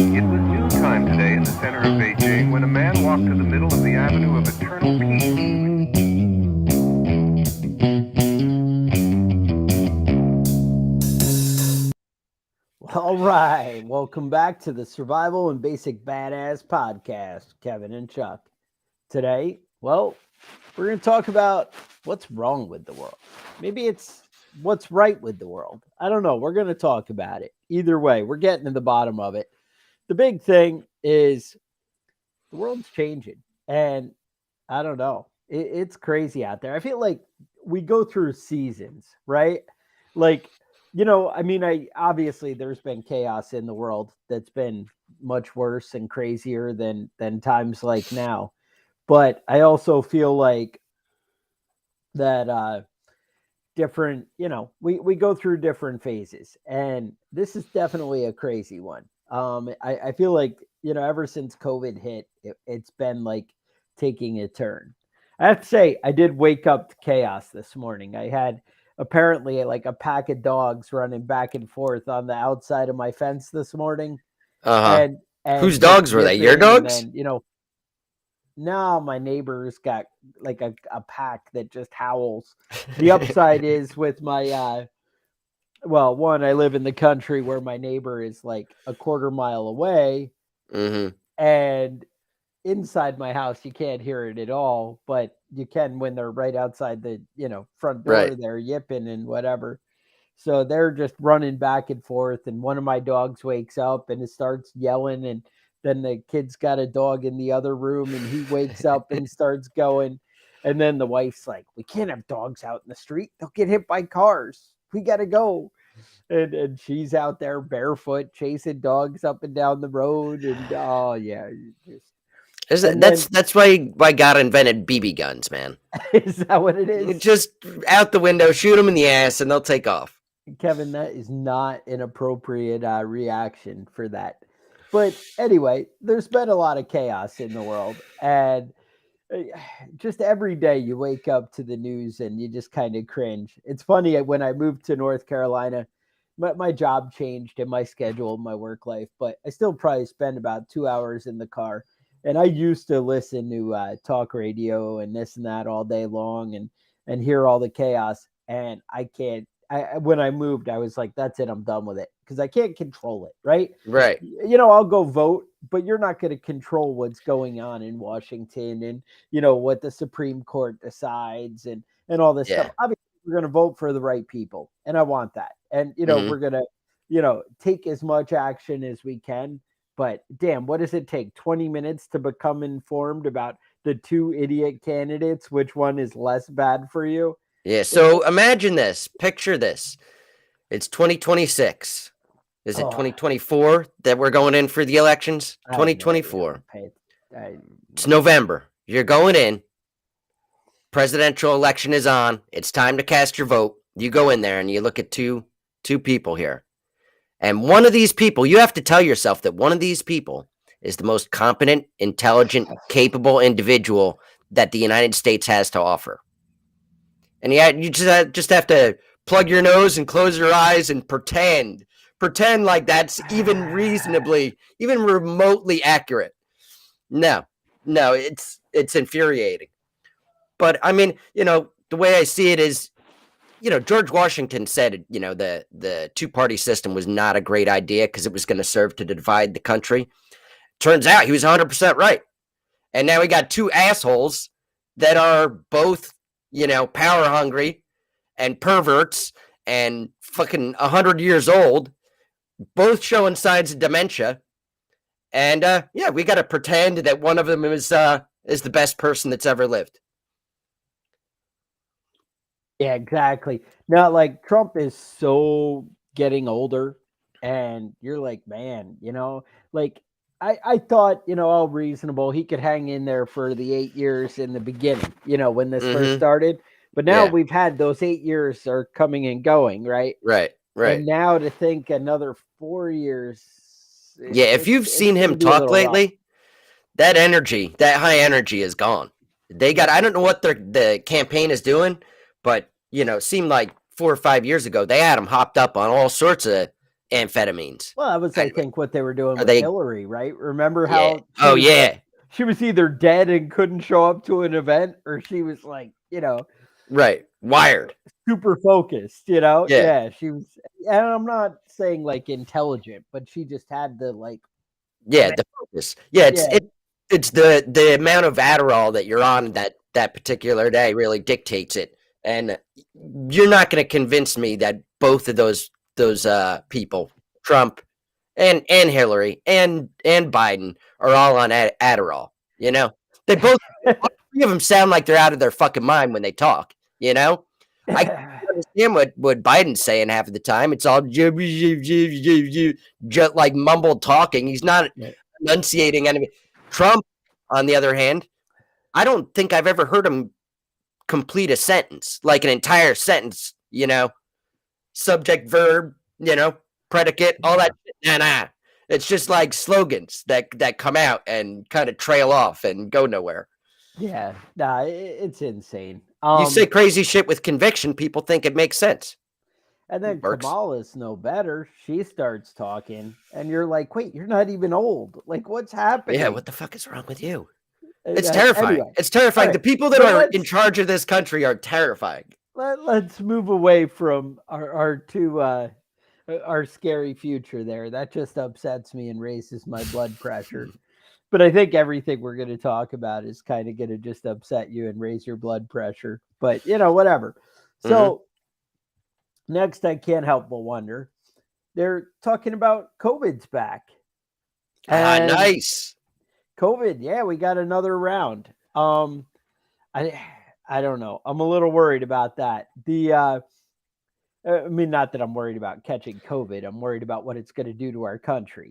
It was noontime today in the center of Beijing when a man walked to the middle of the Avenue of Eternal Peace. All right, welcome back to the Survival and Basic Badass podcast, Kevin and Chuck. Today, we're going to talk about what's wrong with the world. Maybe it's what's right with the world. I don't know. We're going to talk about it. Either way, we're getting to the bottom of it. The big thing is the world's changing, and I don't know. It's crazy out there. I feel like we go through seasons, right? Like, I obviously there's been chaos in the world that's been much worse and crazier than times like now. But I also feel like that different, we go through different phases, and this is definitely a crazy one. I feel like, ever since COVID hit, it's been like taking a turn. I have to say, I did wake up to chaos this morning. I had apparently like a pack of dogs running back and forth on the outside of my fence this morning, Uh-huh. and Whose just dogs were they? Your yipping, and dogs? then no, my neighbor's got like a pack that just howls. The upside is with my one, I live in the country where my neighbor is like a quarter mile away, Mm-hmm. and inside my house you can't hear it at all, but you can when they're right outside the, front Right. door, they're yipping and whatever. So they're just running back and forth, and one of my dogs wakes up and it starts yelling, and then the kid's got a dog in the other room and he wakes up and starts going. And then the wife's like, "We can't have dogs out in the street. They'll get hit by cars. We got to go." And she's out there barefoot chasing dogs up and down the road, and oh yeah, just and then That's why God invented BB guns, man. is that what it You is? just out the window, shoot them in the ass, and they'll take off. Kevin, that is not an appropriate reaction for that. But anyway, there's been a lot of chaos in the world, and uh, just every day you wake up to the news and you just kind of cringe. It's funny, when I moved to North Carolina, my job changed in my schedule, my work life, but I still probably spend about 2 hours in the car. And I used to listen to talk radio and this and that all day long, and hear all the chaos. And I can't. When I moved, I was like, "That's it. I'm done with it," because I can't control it. Right? Right. I'll go vote, but you're not going to control what's going on in Washington, and what the Supreme Court decides, and all this stuff. Yeah. Obviously, we're going to vote for the right people, and I want that. And Mm-hmm. we're going to take as much action as we can. But damn, what does it take? 20 minutes to become informed about the two idiot candidates? Which one is less bad for you? Yeah. So imagine this. Picture this. It's 2026. Is it Oh, 2024 that we're going in for the elections? I have no idea. 2024. I, It's November. You're going in. Presidential election is on. It's time to cast your vote. You go in there and you look at two people here. And one of these people, you have to tell yourself that one of these people is the most competent, intelligent, capable individual that the United States has to offer. And you just have to plug your nose and close your eyes and pretend like that's even remotely accurate. No, it's infuriating. But I mean, the way I see it is, George Washington said, the two-party system was not a great idea because it was going to serve to divide the country. Turns out he was 100% right. And now we got two assholes that are both, power hungry and perverts and fucking 100 years old, both showing signs of dementia. And we got to pretend that one of them is the best person that's ever lived. Yeah, exactly. Now, like, Trump is so getting older, and you're like, man, like I thought, all reasonable. He could hang in there for the 8 years in the beginning, when this first Mm-hmm. started. But now Yeah. we've had those 8 years are coming and going, right? Right. And now to think another 4 years. Yeah, if you've seen gonna him be a talk little rough. lately, that high energy is gone. I don't know what the campaign is doing, but, it seemed like 4 or 5 years ago, they had him hopped up on all sorts of, amphetamines. Well, that was, I think, what they were doing Are with they- Hillary, right? Remember Yeah. how Oh yeah. she was either dead and couldn't show up to an event, or she was like, Right. Wired. super focused, Yeah. Yeah, she was, and I'm not saying like intelligent, but she just had the like, Yeah, the focus. Yeah, Yeah. it's the amount of Adderall that you're on that particular day really dictates it. And you're not going to convince me that both of those people, Trump and Hillary and Biden, are all on Adderall. You know, they both all three of them sound like they're out of their fucking mind when they talk. You know, I can't understand what Biden's saying half of the time. It's all just like mumbled talking. He's not Yeah. enunciating anything. Trump, on the other hand, I don't think I've ever heard him complete a sentence, like an entire sentence, subject, verb, predicate, all that shit. Nah. It's just like slogans that come out and kind of trail off and go nowhere. Yeah, nah, it's insane. You say crazy shit with conviction, people think it makes sense. And then works. Kamala's no better. She starts talking, and you're like, wait, you're not even old. Like, what's happening? Yeah, what the fuck is wrong with you? It's Uh, terrifying. anyway, It's terrifying. all The right, people that so are in let's- charge of this country are terrifying. let's move away from our scary future there. That just upsets me and raises my blood pressure. But I think everything we're going to talk about is kind of going to just upset you and raise your blood pressure. But, whatever. So next, I can't help but wonder. They're talking about COVID's back. And Nice. COVID, yeah, we got another round. I don't know. I'm a little worried about that. Not that I'm worried about catching COVID. I'm worried about what it's going to do to our country.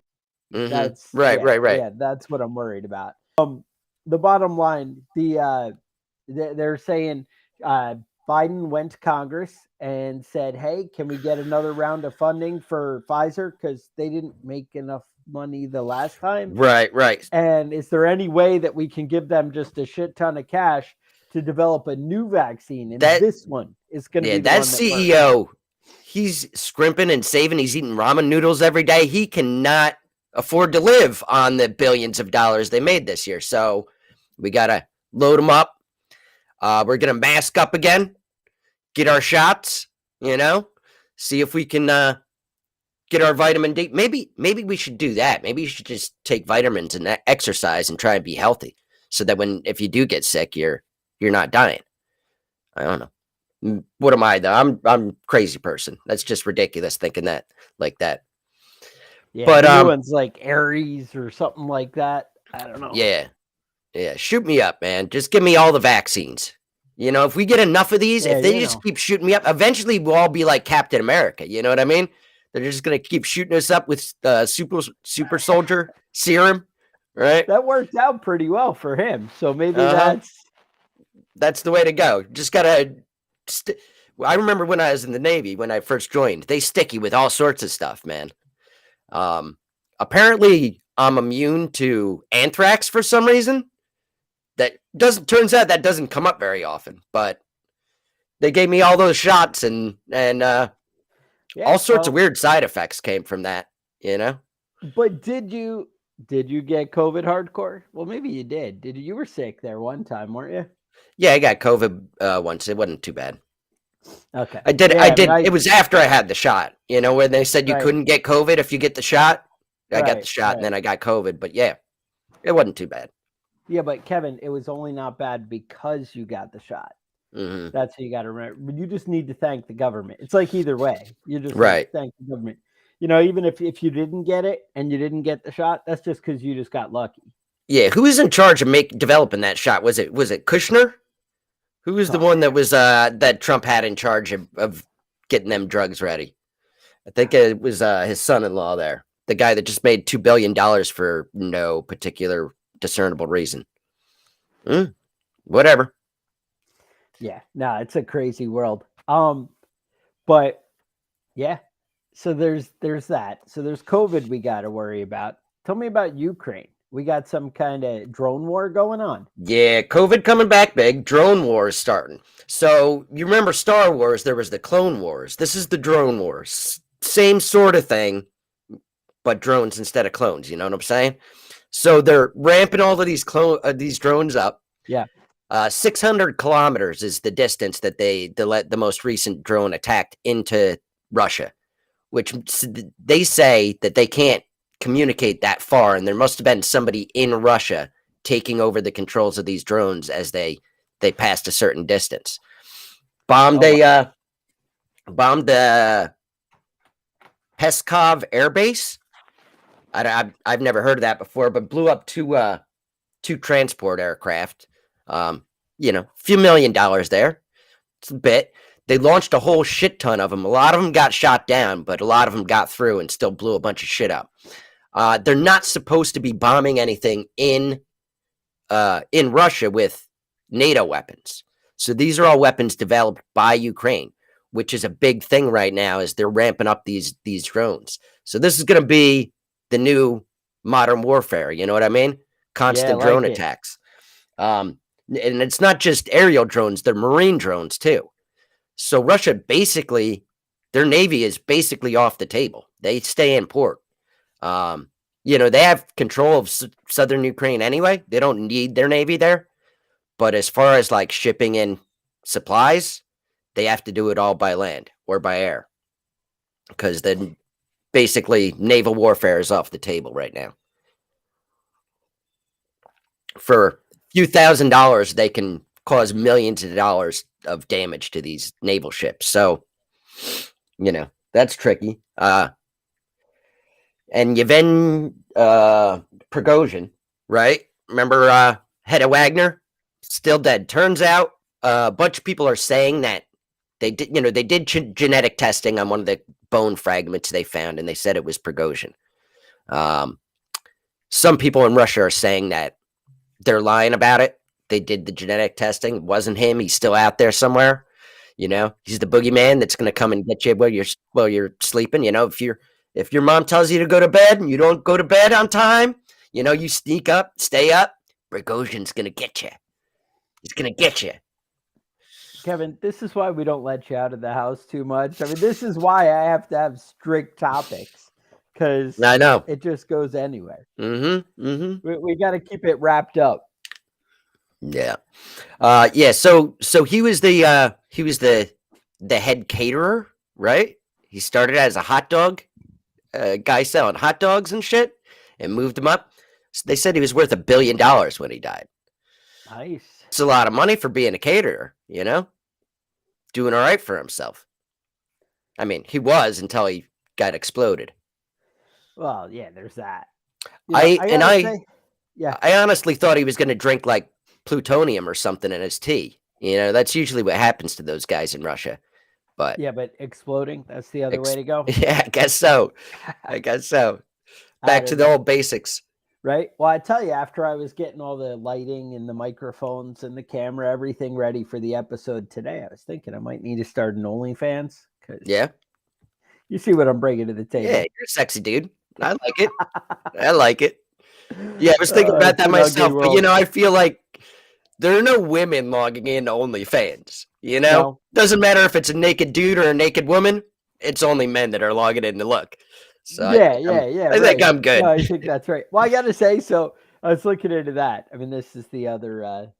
Mhm. That's Right. Yeah, that's what I'm worried about. The bottom line, they're saying Biden went to Congress and said, "Hey, can we get another round of funding for Pfizer because they didn't make enough money the last time? Right. And is there any way that we can give them just a shit ton of cash to develop a new vaccine? And this one is going to be the that one that works." CEO, he's scrimping and saving. He's eating ramen noodles every day. He cannot afford to live on the billions of dollars they made this year. So we got to load them up. We're going to mask up again, get our shots, see if we can get our vitamin D. Maybe we should do that. Maybe you should just take vitamins and exercise and try and be healthy so that if you do get sick, you're not dying. I don't know. What am I though? I'm a crazy person. That's just ridiculous thinking that like that. Yeah, But, the new one's like Aries or something like that. I don't know. Yeah. Shoot me up, man. Just give me all the vaccines. If we get enough of these, if they just keep shooting me up, eventually we'll all be like Captain America. You know what I mean? They're just gonna keep shooting us up with super soldier serum, right? That worked out pretty well for him. So maybe that's the way to go. Just gotta. I remember when I was in the Navy when I first joined. They stick you with all sorts of stuff, man. Apparently, I'm immune to anthrax for some reason. Turns out that doesn't come up very often, but they gave me all those shots and all sorts of weird side effects came from that, But did you get COVID hardcore? Well, maybe you did. You were sick there one time, weren't you? Yeah, I got COVID once. It wasn't too bad. Okay. I did. It was after I had the shot, when they said you couldn't get COVID if you get the shot. I got the shot and then I got COVID, but yeah, it wasn't too bad. Yeah, but Kevin, it was only not bad because you got the shot. Mm-hmm. That's what you got to remember. But you just need to thank the government. It's like either way. You just thank the government. Even if you didn't get it and you didn't get the shot, that's just because you just got lucky. Yeah, who was in charge of developing that shot? Was it Kushner? Who was the one that was that Trump had in charge of getting them drugs ready? I think it was his son-in-law there, the guy that just made $2 billion for no particular discernible reason. Whatever. Yeah, no, it's a crazy world. But yeah, so there's that. So there's COVID we got to worry about. Tell me about Ukraine. We got some kind of drone war going on. Yeah, COVID coming back big. Drone war is starting. So you remember Star Wars? There was the Clone Wars. This is the Drone Wars. same sort of thing, but drones instead of clones. You know what I'm saying? So they're ramping all of these drones up. Yeah. 600 kilometers is the distance that the most recent drone attacked into Russia, which they say that they can't communicate that far, and there must have been somebody in Russia taking over the controls of these drones as they passed a certain distance. Bombed the Peskov Air Base. I've never heard of that before, but blew up two transport aircraft. A few $1 million there. It's a bit. They launched a whole shit ton of them. A lot of them got shot down, but a lot of them got through and still blew a bunch of shit up. They're not supposed to be bombing anything in Russia with NATO weapons. So these are all weapons developed by Ukraine, which is a big thing right now as they're ramping up these drones. So this is going to be the new modern warfare. You know what I mean? Constant drone attacks. And it's not just aerial drones, they're marine drones too. So Russia basically, their navy is basically off the table. They stay in port. They have control of southern Ukraine anyway. They don't need their navy there. But as far as like shipping in supplies, they have to do it all by land or by air. Because then basically naval warfare is off the table right now. For a few $1,000s, they can cause millions of dollars of damage to these naval ships. So, that's tricky. And Yevgeny Prigozhin, right? Remember head of Wagner? Still dead. Turns out a bunch of people are saying that they did genetic testing on one of the bone fragments they found, and they said it was Prigozhin. Some people in Russia are saying that they're lying about it. They did the genetic testing. It wasn't him. He's still out there somewhere. He's the boogeyman that's going to come and get you while you're sleeping. If your mom tells you to go to bed and you don't go to bed on time, you sneak up, stay up, Prigozhin's going to get you. He's going to get you. Kevin, this is why we don't let you out of the house too much. I mean, this is why I have to have strict topics, because I know it just goes anywhere. Mm-hmm. We got to keep it wrapped up. Yeah. So he was the head caterer, right? He started as a hot dog guy selling hot dogs and shit, and moved him up. So they said he was worth $1 billion when he died. Nice. It's a lot of money for being a caterer, doing all right for himself. I mean, he was until he got exploded. Well, yeah, there's that. I honestly thought he was going to drink like plutonium or something in his tea. That's usually what happens to those guys in Russia. But but exploding, that's the other way to go. Yeah, I guess so. Back to the old basics. Right. Well, I tell you, after I was getting all the lighting and the microphones and the camera, everything ready for the episode today, I was thinking I might need to start an OnlyFans. Yeah. You see what I'm bringing to the table. Yeah, you're a sexy dude. I like it. I like it. Yeah, I was thinking about that myself, but I feel like there are no women logging in to OnlyFans. No. Doesn't matter if it's a naked dude or a naked woman. It's only men that are logging in to look. So I think I'm good. No, I think that's right. Well, I got to say, so I was looking into that. I mean, this is the other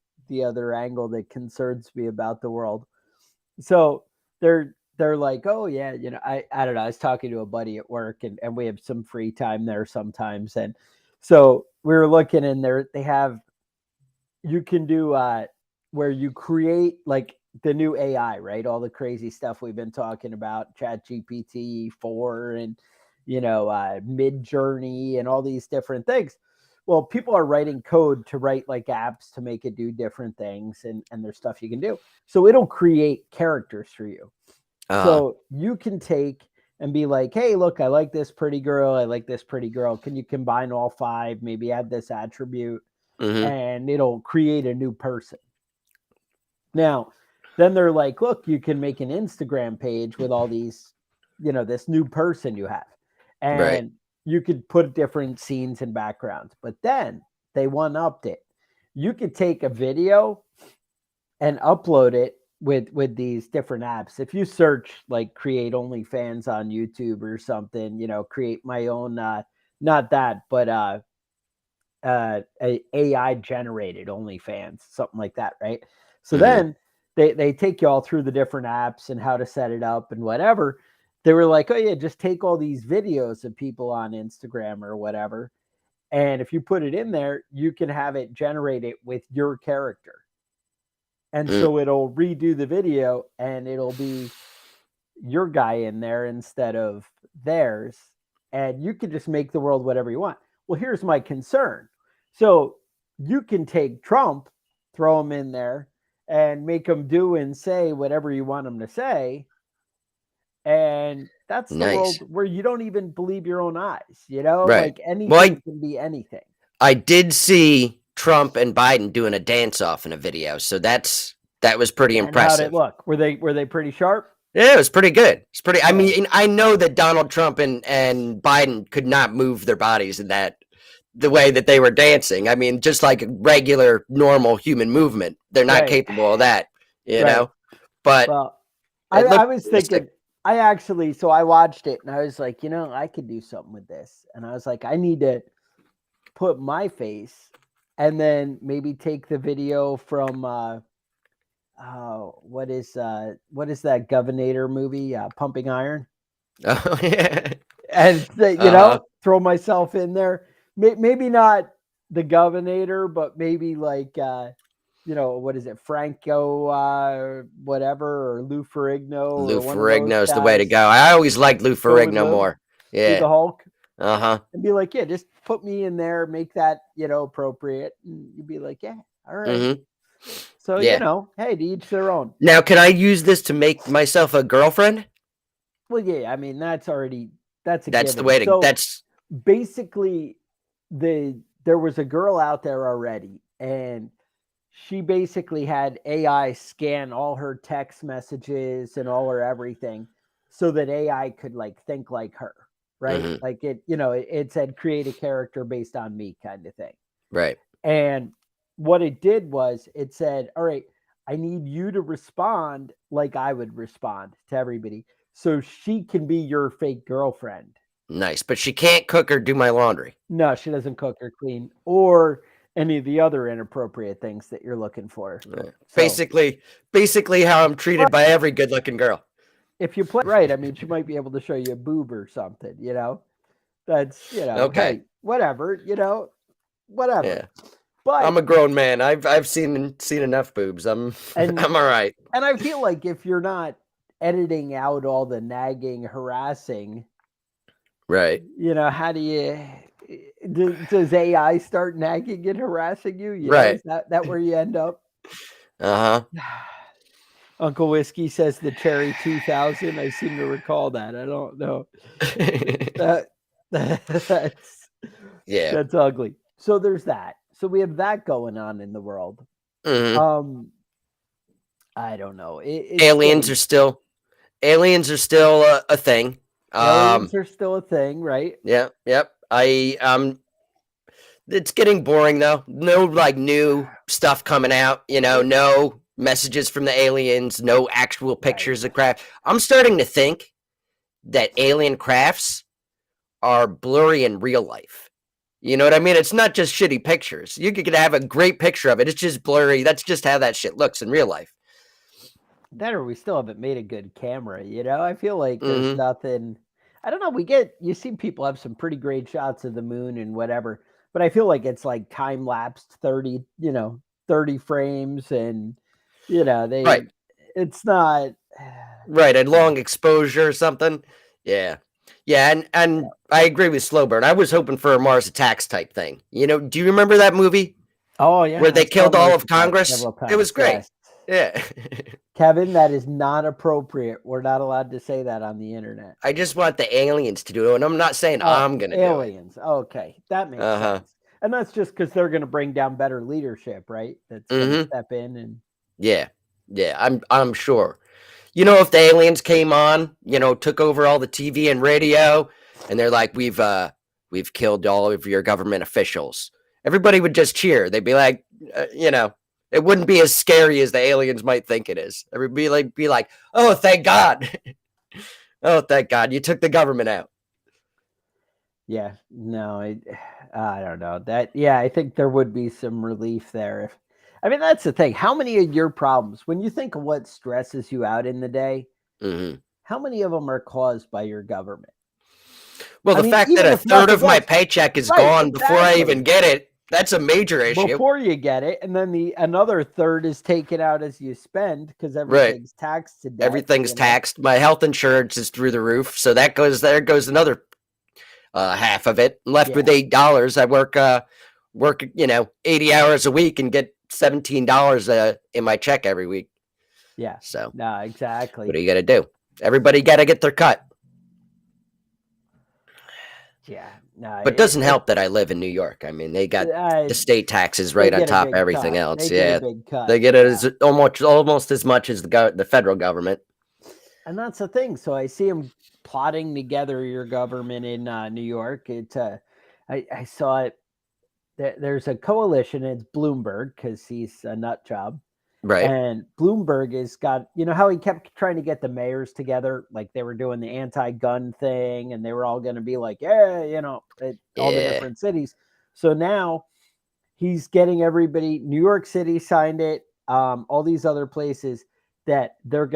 angle that concerns me about the world. So they're like, oh yeah, I don't know. I was talking to a buddy at work, and we have some free time there sometimes, and so we were looking in there. They have, you can do where you create like the new AI, right? All the crazy stuff we've been talking about, ChatGPT 4 and Midjourney and all these different things. Well, people are writing code to write like apps to make it do different things, and there's stuff you can do. So it'll create characters for you. So you can take and be like, hey, look, I like this pretty girl. I like this pretty girl. Can you combine all 5, maybe add this attribute, and it'll create a new person. Now, then they're like, look, you can make an Instagram page with all these, this new person you have. And you could put different scenes and backgrounds. But then they one-upped it. You could take a video and upload it with these different apps. If you search like create OnlyFans on YouTube or something, create my own not that, but a AI generated OnlyFans, something like that, right? So then they take you all through the different apps and how to set it up and whatever. They were like, oh yeah, just take all these videos of people on Instagram or whatever, and if you put it in there, you can have it generate it with your character. And so it'll redo the video and it'll be your guy in there instead of theirs. And you can just make the world whatever you want. Well, here's my concern. So you can take Trump, throw him in there, and make him do and say whatever you want him to say. And that's the world where you don't even believe your own eyes, Right. Like anything can be anything. I did see Trump and Biden doing a dance off in a video, so that was pretty impressive. How'd it look? Were they pretty sharp? Yeah, it was pretty good. It's pretty. I mean, I know that Donald Trump and Biden could not move their bodies in the way that they were dancing. I mean, just like a regular, normal human movement, they're not capable of that. You know. But I was thinking. So I watched it and I was like, I could do something with this, and I was like, I need to put my face and then maybe take the video from what is that Governor movie, Pumping Iron? Oh yeah. And throw myself in there. Maybe not the Governor, but maybe like what is it, Franco whatever, or Lou Ferrigno. Lou Ferrigno's the way to go. I always liked Lou Ferrigno more. Yeah. The Hulk. Uh-huh. And be like, yeah, just put me in there, make that, appropriate. And you'd be like, yeah, all right. Mm-hmm. So, hey, to each their own. Now, can I use this to make myself a girlfriend? Well, yeah, I mean, that's given. The way to, so that's basically there was a girl out there already, and she basically had AI scan all her text messages and all her everything so that AI could like think like her. Right. Like it said, create a character based on me kind of thing. Right. And what it did was it said, all right, I need you to respond like I would respond to everybody. So she can be your fake girlfriend. Nice. But she can't cook or do my laundry. No, she doesn't cook or clean or any of the other inappropriate things that you're looking for. Right. So, basically how I'm treated by every good looking girl. If you play right, I mean, she might be able to show you a boob or something, That's, okay. Hey, whatever, whatever. Yeah. But I'm a grown man. I've seen enough boobs. I'm all right. And I feel like if you're not editing out all the nagging, harassing, right? How do you? Does AI start nagging and harassing you? Right. Is that where you end up? Uh huh. Uncle Whiskey says the Cherry 2000. I seem to recall that. I don't know. That's ugly. So there's that. So we have that going on in the world. Mm-hmm. I don't know. Aliens are still a thing. Aliens are still a thing, right? Yeah. Yep. It's getting boring though. No like new stuff coming out. No messages from the aliens. No actual pictures of craft. I'm starting to think that alien crafts are blurry in real life. You know what I mean? It's not just shitty pictures. You could have a great picture of it. It's just blurry. That's just how that shit looks in real life. That or we still haven't made a good camera, I feel like there's nothing. I don't know. You see people have some pretty great shots of the moon and whatever, but I feel like it's like time lapsed 30 frames and, right. It's not right. A long exposure or something. Yeah. Yeah, and I agree with Slowburn. I was hoping for a Mars Attacks type thing. Do you remember that movie? Oh, yeah. Where they killed all of Congress? It was great. Yes. Yeah. Kevin, that is not appropriate. We're not allowed to say that on the internet. I just want the aliens to do it, and I'm not saying I'm going to do it. Aliens. Okay. That makes sense. And that's just because they're going to bring down better leadership, right? That's going to step in and... Yeah. Yeah, I'm sure. If the aliens came on, took over all the TV and radio, and they're like, we've killed all of your government officials. Everybody would just cheer. They'd be like, It wouldn't be as scary as the aliens might think it is. It would be like, oh, thank God. Oh, thank God. You took the government out. Yeah, no, I don't know that. Yeah, I think there would be some relief there. I mean, that's the thing. How many of your problems, when you think of what stresses you out in the day, Hmm. how many of them are caused by your government? Well, I the mean, fact that even a if third nothing of my else, paycheck is right? gone before I even Exactly. get it, that's a major issue. Before you get it, and then another third is taken out as you spend because Right. everything's taxed to death. Everything's taxed. My health insurance is through the roof. So there goes another half of it. I'm left with Yeah. $8. I work 80 hours a week and get $17 in my check every week. Yeah. So No, exactly. what are you gonna do? Everybody gotta get their cut. Yeah. No, But it doesn't help that I live in New York. I mean, they got the state taxes right on get a top of big everything cut. else. They get Yeah, a big cut. they get Yeah. it as almost as much as the federal government. And that's the thing. So I see them plotting together your government in New York. I saw it. There's a coalition. It's Bloomberg because he's a nut job. Right. And Bloomberg has got, you know how he kept trying to get the mayors together, like they were doing the anti-gun thing, and they were all going to be like, yeah, all the different cities. So now he's getting everybody. New York City signed it. All these other places that they're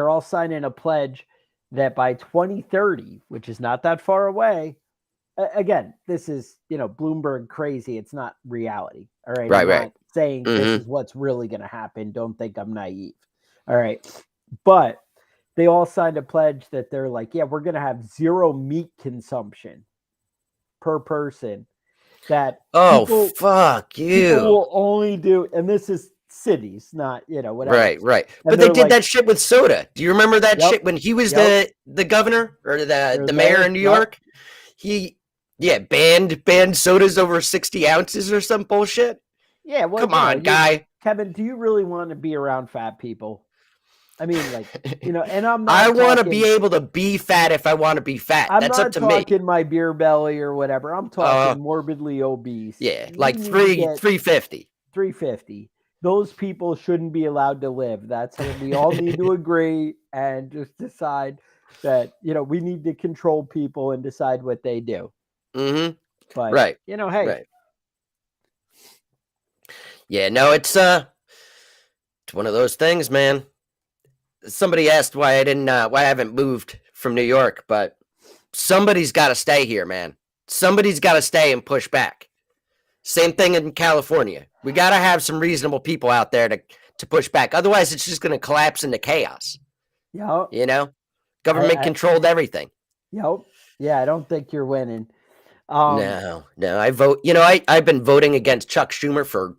all signing a pledge that by 2030, which is not that far away. Again, this is Bloomberg crazy. It's not reality. All right, I'm not saying this is what's really going to happen. Don't think I'm naive. All right, but they all signed a pledge that they're like, yeah, we're going to have zero meat consumption per person. That Fuck you. People will only do, and this is cities, not whatever. Right. But they did that shit with soda. Do you remember that shit when he was the governor or the mayor in New York? He banned sodas over 60 ounces or some bullshit. Yeah, well, come on, guy. Kevin, do you really want to be around fat people? I mean, like, and I'm not. I want to be able to be fat if I want to be fat. That's up to me. I'm not talking my beer belly or whatever. I'm talking morbidly obese. Yeah, like 350. 350. Those people shouldn't be allowed to live. That's how we all need to agree and just decide that, we need to control people and decide what they do. Mm-hmm. But, right. Hey. Right. Yeah, no, it's one of those things, man. Somebody asked why I haven't moved from New York, but somebody's got to stay here, man. Somebody's got to stay and push back. Same thing in California. We got to have some reasonable people out there to push back. Otherwise, it's just going to collapse into chaos. Yep. Government controlled everything. Yep. Yeah, I don't think you're winning. No. I vote. I've been voting against Chuck Schumer for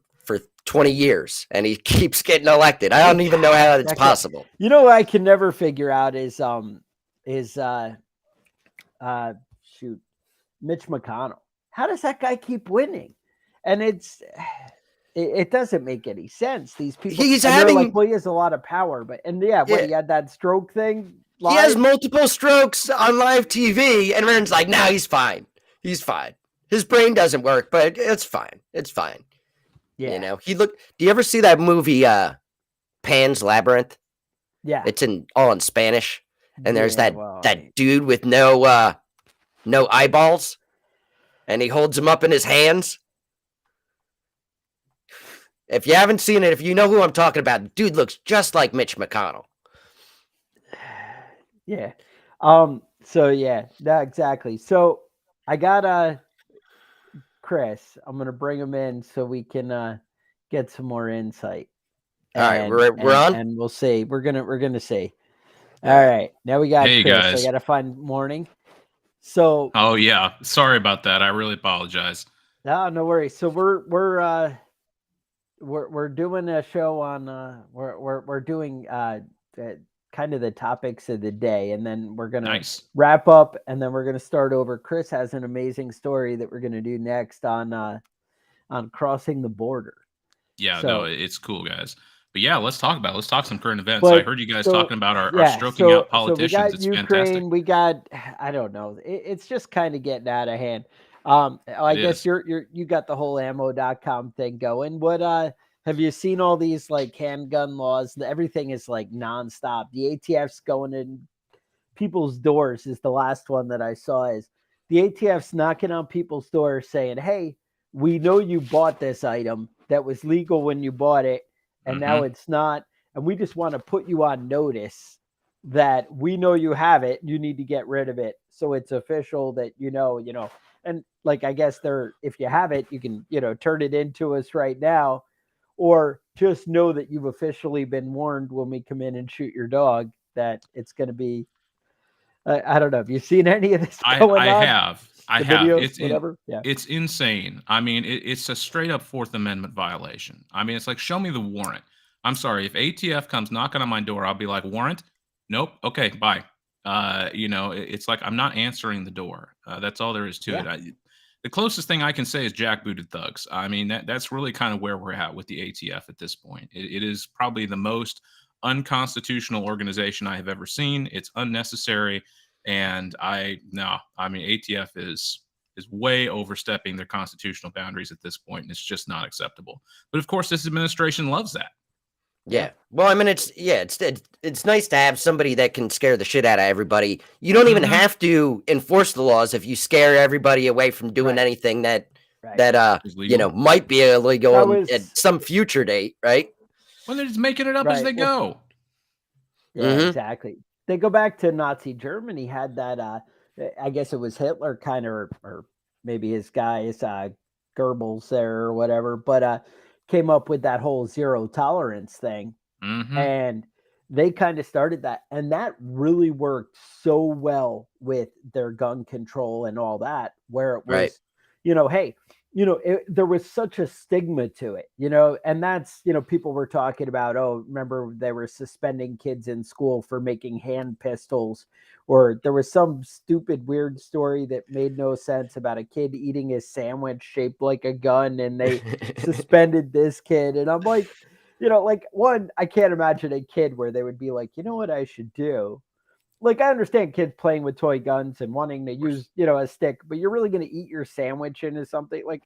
20 years, and he keeps getting elected. I don't even know how it's possible. What I can never figure out is Mitch McConnell. How does that guy keep winning? And it doesn't make any sense. These people, he has a lot of power, but he had that stroke thing. Live? He has multiple strokes on live TV, and everyone's like, "No, he's fine. He's fine. His brain doesn't work, but it's fine. It's fine." Yeah. Do you ever see that movie Pan's Labyrinth? Yeah. It's all in Spanish. And there's that dude with no eyeballs, and he holds them up in his hands. If you haven't seen it, if you know who I'm talking about, the dude looks just like Mitch McConnell. Yeah. So exactly. So I got Chris, I'm going to bring him in so we can get some more insight. All right, we're on, and we'll see. We're gonna see. All right, now we got Chris. Guys. I got to find morning. So. Oh yeah, sorry about that. I really apologize. No worries. So we're doing a show on we're doing kind of the topics of the day, and then we're gonna wrap up, and then we're gonna start over. Chris has an amazing story that we're gonna do next on crossing the border. Yeah, no, it's cool, guys. But yeah, let's talk some current events. I heard you guys talking about our stroking out politicians. So we got it's Ukraine, fantastic. We got, I don't know, it's just kind of getting out of hand. I guess you got the whole ammo.com thing going. have you seen all these like handgun laws? Everything is like nonstop. The ATF's going in people's doors is the last one that I saw. Is the ATF's knocking on people's doors saying, "Hey, we know you bought this item that was legal when you bought it, and now it's not, and we just want to put you on notice that we know you have it. You need to get rid of it, so it's official that you know." And like, I guess if you have it, you can, turn it into us right now, or just know that you've officially been warned when we come in and shoot your dog that it's going to be. I don't know. Have you seen any of this going on? I have. Videos, whatever. It's insane. I mean, it's a straight up Fourth Amendment violation. I mean, it's like, show me the warrant. I'm sorry. If ATF comes knocking on my door, I'll be like, warrant? Nope. Okay, bye. It's like, I'm not answering the door. That's all there is to it. The closest thing I can say is jackbooted thugs. I mean, that's really kind of where we're at with the ATF at this point. It is probably the most unconstitutional organization I have ever seen. It's unnecessary. And ATF is way overstepping their constitutional boundaries at this point, and it's just not acceptable. But of course, this administration loves that. Yeah. Well, I mean, it's nice to have somebody that can scare the shit out of everybody. You don't even have to enforce the laws if you scare everybody away from doing anything that might be illegal at some future date, right? Well, they're just making it up as they go. Yeah, exactly. They go back to Nazi Germany, had that, I guess it was Hitler kind of, or maybe his guys, Goebbels there or whatever, but came up with that whole zero tolerance thing. And they kind of started that. And that really worked so well with their gun control and all that, where it was, hey, there was such a stigma to it, and that's, people were talking about, remember they were suspending kids in school for making hand pistols, or there was some stupid, weird story that made no sense about a kid eating his sandwich shaped like a gun, and they suspended this kid. And I'm like, I can't imagine a kid where they would be like, you know what I should do? Like, I understand kids playing with toy guns and wanting to use, a stick, but you're really going to eat your sandwich into something like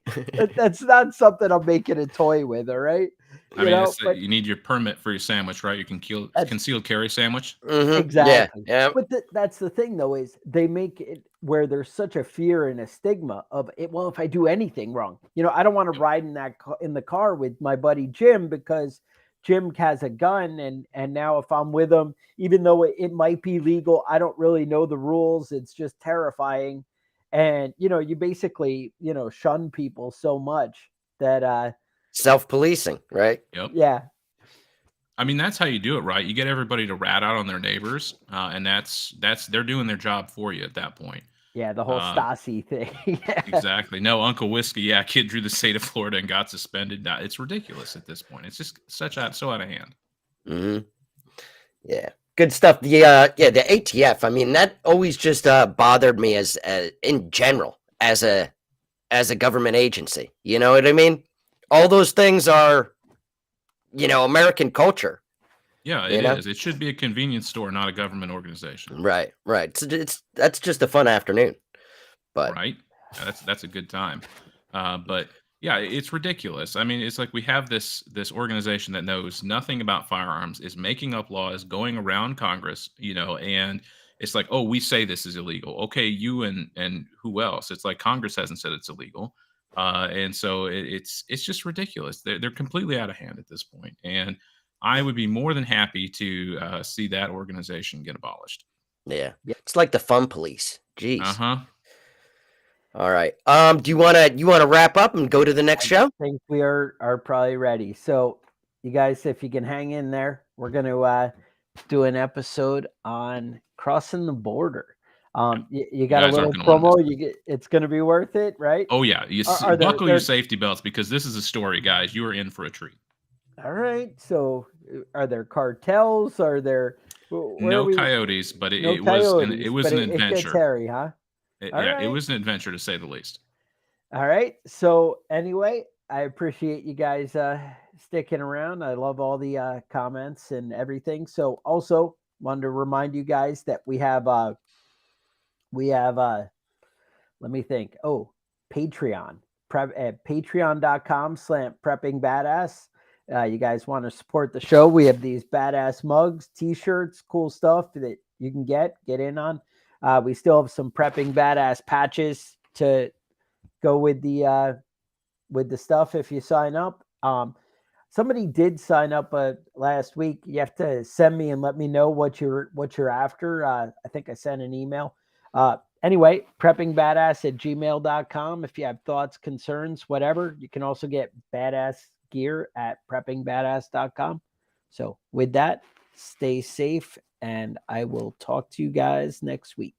that's not something I'm making a toy with. All right. You need your permit for your sandwich, right? You can concealed carry sandwich. Exactly. Yeah. But that's the thing, though, is they make it where there's such a fear and a stigma of it. Well, if I do anything wrong, I don't want to ride in the car with my buddy Jim because Jim has a gun, and now if I'm with him, even though it might be legal, I don't really know the rules. It's just terrifying. And, you basically, shun people so much that self-policing, right? Yep. Yeah. I mean, that's how you do it, right? You get everybody to rat out on their neighbors, and that's they're doing their job for you at that point. Yeah, the whole Stasi thing. Exactly. No, Uncle Whiskey. Yeah, kid drew the state of Florida and got suspended. It's ridiculous at this point. It's just so out of hand. Yeah, good stuff. The ATF. I mean, that always just bothered me as in general as a government agency. You know what I mean? All those things are, American culture. Yeah, it is. It should be a convenience store, not a government organization. Right. So that's just a fun afternoon. But right, that's a good time. But yeah, it's ridiculous. I mean, it's like we have this organization that knows nothing about firearms, is making up laws, going around Congress, and it's like, oh, we say this is illegal. Okay, you and who else? It's like Congress hasn't said it's illegal. And so it's just ridiculous. They're completely out of hand at this point. And I would be more than happy to see that organization get abolished. Yeah. It's like the fun police. Jeez. All right. Do you want to wrap up and go to the next show? I think we are probably ready. So you guys, if you can hang in there, we're going to do an episode on crossing the border. You got a little promo. It's going to be worth it, right? Oh yeah, buckle your safety belts because this is a story, guys. You are in for a treat. All right. So, are there cartels? Are there no coyotes? But it was an adventure. It gets hairy, huh? It was an adventure to say the least. All right. So anyway, I appreciate you guys sticking around. I love all the comments and everything. So also wanted to remind you guys that we have let me think. Oh, Patreon. Prep at patreon.com/preppingbadass. you guys want to support the show, we have these badass mugs, t-shirts, cool stuff that you can get in on. We still have some prepping badass patches to go with the stuff if you sign up. Somebody did sign up last week. You have to send me and let me know what you're after. I think I sent an email. Anyway, preppingbadass@gmail.com. If you have thoughts, concerns, whatever, you can also get badass gear at preppingbadass.com. So with that, stay safe, and I will talk to you guys next week.